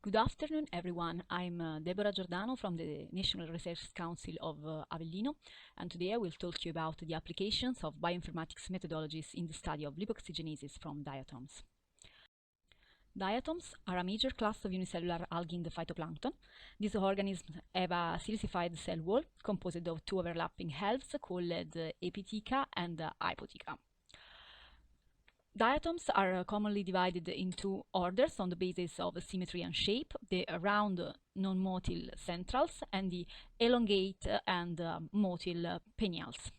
Good afternoon, everyone. I'm Deborah Giordano from the National Research Council of Avellino, and today I will talk to you about the applications of bioinformatics methodologies in the study of lipoxygenases from diatoms. Diatoms are a major class of unicellular algae in the phytoplankton. These organisms have a silicified cell wall composed of two overlapping halves called epitheca and hypotheca. Diatoms are commonly divided into orders on the basis of symmetry and shape: the round non-motile centrals and the elongate and motile pennials.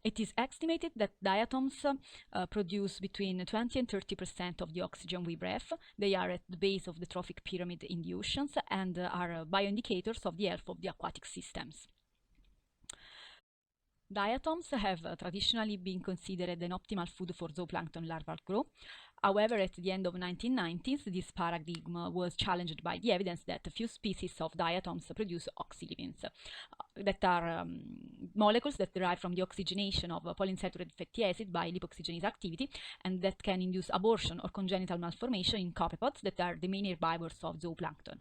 It is estimated that diatoms produce between 20 and 30% of the oxygen we breathe. They are at the base of the trophic pyramid in the oceans and are bioindicators of the health of the aquatic systems. Diatoms have traditionally been considered an optimal food for zooplankton larval growth. However, at the end of the 1990s, this paradigm was challenged by the evidence that a few species of diatoms produce oxylipins, that are molecules that derive from the oxygenation of polyunsaturated fatty acid by lipoxygenase activity, and that can induce abortion or congenital malformation in copepods that are the main herbivores of zooplankton.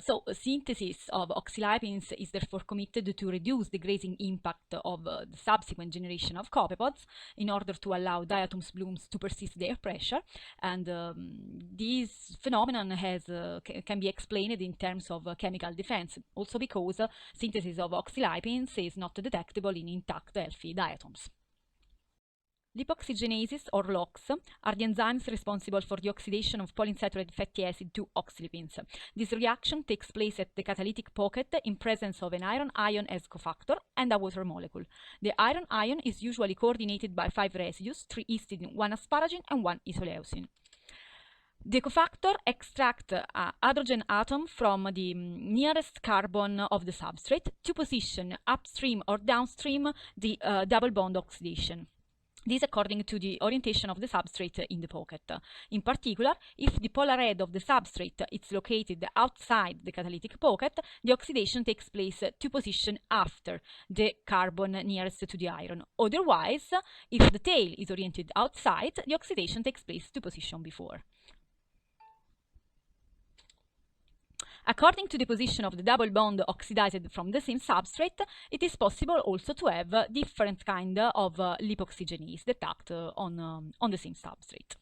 So synthesis of oxylipins is therefore committed to reduce the grazing impact of the subsequent generation of copepods in order to allow diatoms blooms to persist their pressure, and this phenomenon can be explained in terms of chemical defense, also because synthesis of oxylipins is not detectable in intact healthy diatoms. Lipoxygenases, or LOX, are the enzymes responsible for the oxidation of polyunsaturated fatty acid to oxylipins. This reaction takes place at the catalytic pocket in presence of an iron ion as cofactor and a water molecule. The iron ion is usually coordinated by 5 residues, 3 histidine, 1 asparagine, and 1 isoleucine. The cofactor extracts a hydrogen atom from the nearest carbon of the substrate to position upstream or downstream the double bond oxidation. This according to the orientation of the substrate in the pocket. In particular, if the polar head of the substrate is located outside the catalytic pocket, the oxidation takes place to position after the carbon nearest to the iron. Otherwise, if the tail is oriented outside, the oxidation takes place to position before. According to the position of the double bond oxidized from the same substrate, it is possible also to have different kind of lipoxygenase that act on the same substrate.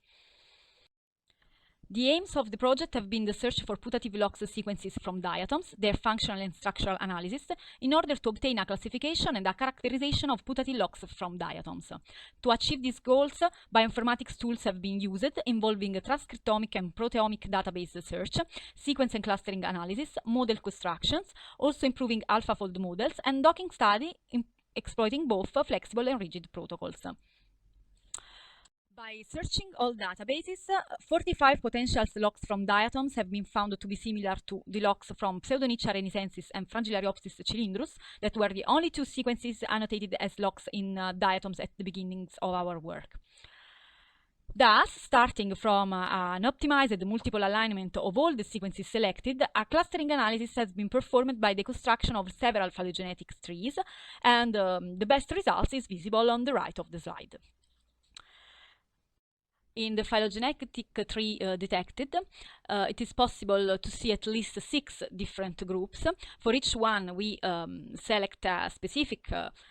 The aims of the project have been the search for putative LOX sequences from diatoms, their functional and structural analysis, in order to obtain a classification and a characterization of putative LOX from diatoms. To achieve these goals, bioinformatics tools have been used, involving transcriptomic and proteomic database search, sequence and clustering analysis, model constructions, also improving AlphaFold models, and docking study exploiting both flexible and rigid protocols. By searching all databases, 45 potential LOX from diatoms have been found to be similar to the LOX from Pseudonychia renicensis and Frangilariopsis cylindrus, that were the only two sequences annotated as LOX in diatoms at the beginnings of our work. Thus, starting from an optimized multiple alignment of all the sequences selected, a clustering analysis has been performed by the construction of several phylogenetics trees, and the best results is visible on the right of the slide. In the phylogenetic tree detected, it is possible to see at least 6 different groups. For each one, we select a specific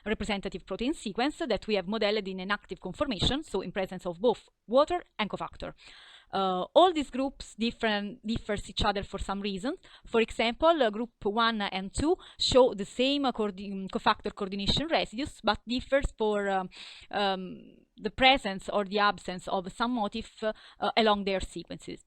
representative protein sequence that we have modeled in an active conformation, so in presence of both water and cofactor. All these groups differ each other for some reasons. For example, group 1 and 2 show the same cofactor coordination residues, but differs for the presence or the absence of some motif along their sequences.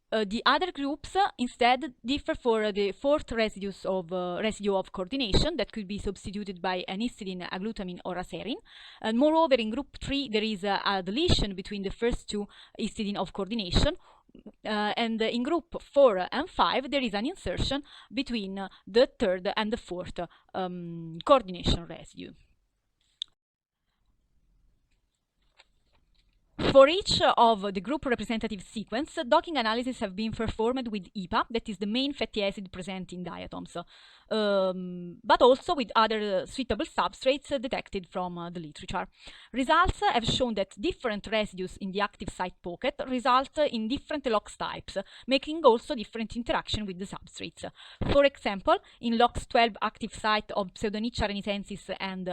The other groups instead differ for the 4th residue of coordination that could be substituted by an histidine, a glutamine, or a serine. And moreover, in group 3, there is a deletion between the first 2 histidine of coordination. And in group 4 and 5, there is an insertion between the 3rd and the 4th coordination residue. For each of the group representative sequence, docking analysis have been performed with EPA, that is the main fatty acid present in diatoms, but also with other suitable substrates detected from the literature. Results have shown that different residues in the active site pocket result in different LOX types, making also different interaction with the substrates. For example, in LOX12 active site of Pseudonychia renicensis and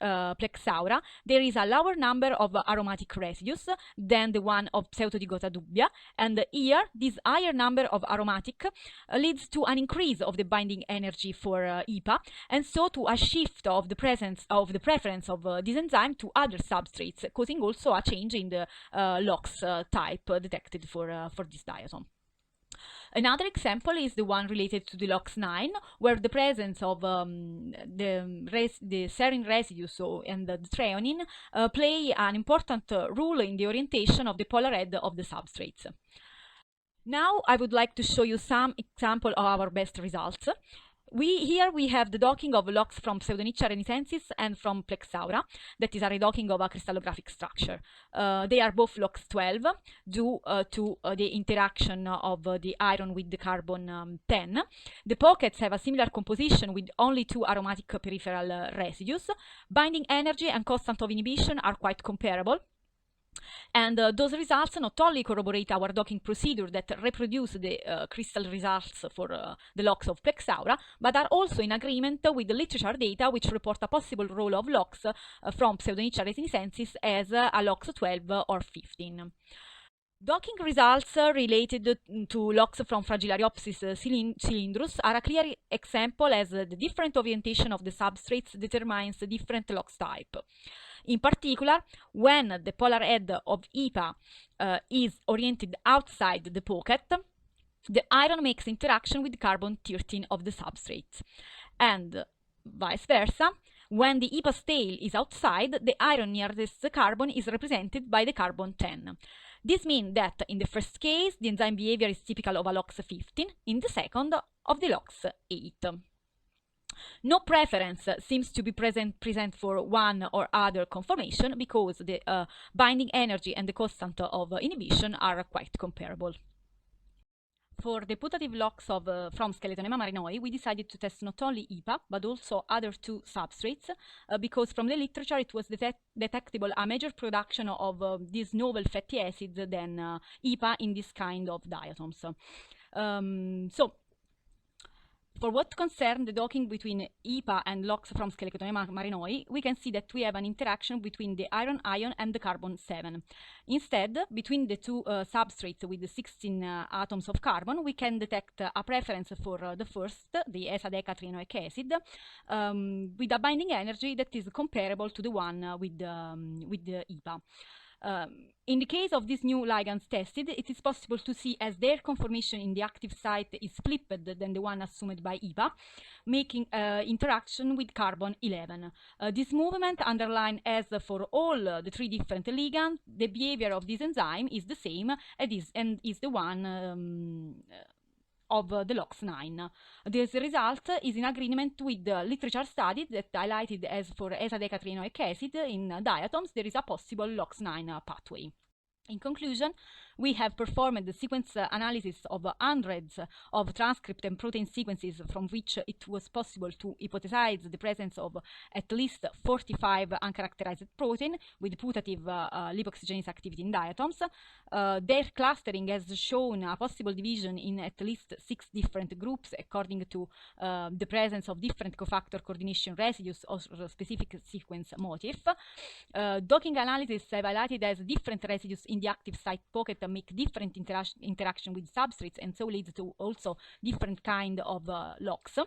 Plexaura, there is a lower number of aromatic residues than the one of Pseudodigota dubia, and here this higher number of aromatic leads to an increase of the binding energy for EPA, and so to a shift of the preference of this enzyme to other substrates, causing also a change in the LOX type detected for this diatom. Another example is the one related to the LOX9, where the presence of the serine residues and the threonine play an important role in the orientation of the polar head of the substrates. Now I would like to show you some examples of our best results. Here we have the docking of LOX from Pseudonychia renicensis and from Plexaura, that is a redocking of a crystallographic structure. They are both LOX12 due to the interaction of the iron with the carbon 10. The pockets have a similar composition with only 2 aromatic peripheral residues. Binding energy and constant of inhibition are quite comparable. And those results not only corroborate our docking procedure that reproduce the crystal results for the LOX of Plexaura, but are also in agreement with the literature data which report a possible role of LOX from Pseudonychia renicensis as a LOX 12 or 15. Docking results related to LOX from Fragilariopsis cylindrus are a clear example as the different orientation of the substrates determines the different LOX type. In particular, when the polar head of EPA is oriented outside the pocket, the iron makes interaction with carbon 13 of the substrate. And vice versa, when the EPA's tail is outside, the iron nearest the carbon is represented by the carbon 10. This means that in the first case, the enzyme behavior is typical of a LOX 15, in the second, of the LOX 8. No preference seems to be present for one or other conformation because the binding energy and the constant of inhibition are quite comparable. For the putative LOX from Skeletonema marinoi, we decided to test not only EPA, but also other 2 substrates, because from the literature it was detectable a major production of these novel fatty acids than EPA in this kind of diatoms. For what concerns the docking between EPA and LOX from Skeletonema marinoi, we can see that we have an interaction between the iron ion and the carbon 7. Instead, between the 2 substrates with the 16 atoms of carbon, we can detect a preference for the first, the esa-decatrienoic acid, with a binding energy that is comparable to the one with the EPA. In the case of these new ligands tested, it is possible to see as their conformation in the active site is flipped than the one assumed by EPA, making interaction with carbon 11. This movement underlines as for all the 3 different ligands, the behavior of this enzyme is the same and is the one of the LOX9. This result is in agreement with the literature studies that highlighted as for esa-decatrienoic acid in diatoms there is a possible LOX9 pathway. In conclusion, we have performed the sequence analysis of hundreds of transcript and protein sequences from which it was possible to hypothesize the presence of at least 45 uncharacterized protein with putative lipoxygenase activity in diatoms. Their clustering has shown a possible division in at least 6 different groups according to the presence of different cofactor coordination residues or specific sequence motif. Docking analysis have highlighted as different residues in the active site pocket make different interaction with substrates, and so leads to also different kind of LOX.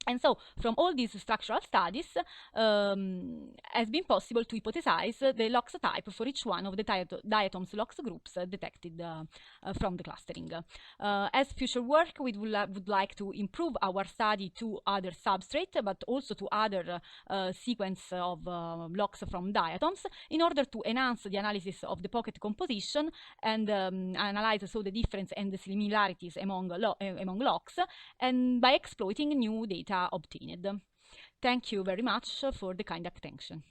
And so, from all these structural studies, has been possible to hypothesize the LOX type for each one of the diatoms LOX groups detected from the clustering. As future work, we would like to improve our study to other substrate, but also to other sequence of LOX from diatoms, in order to enhance the analysis of the pocket composition and analyze so the difference and the similarities among LOX, and by exploiting new data obtained. Thank you very much for the kind attention.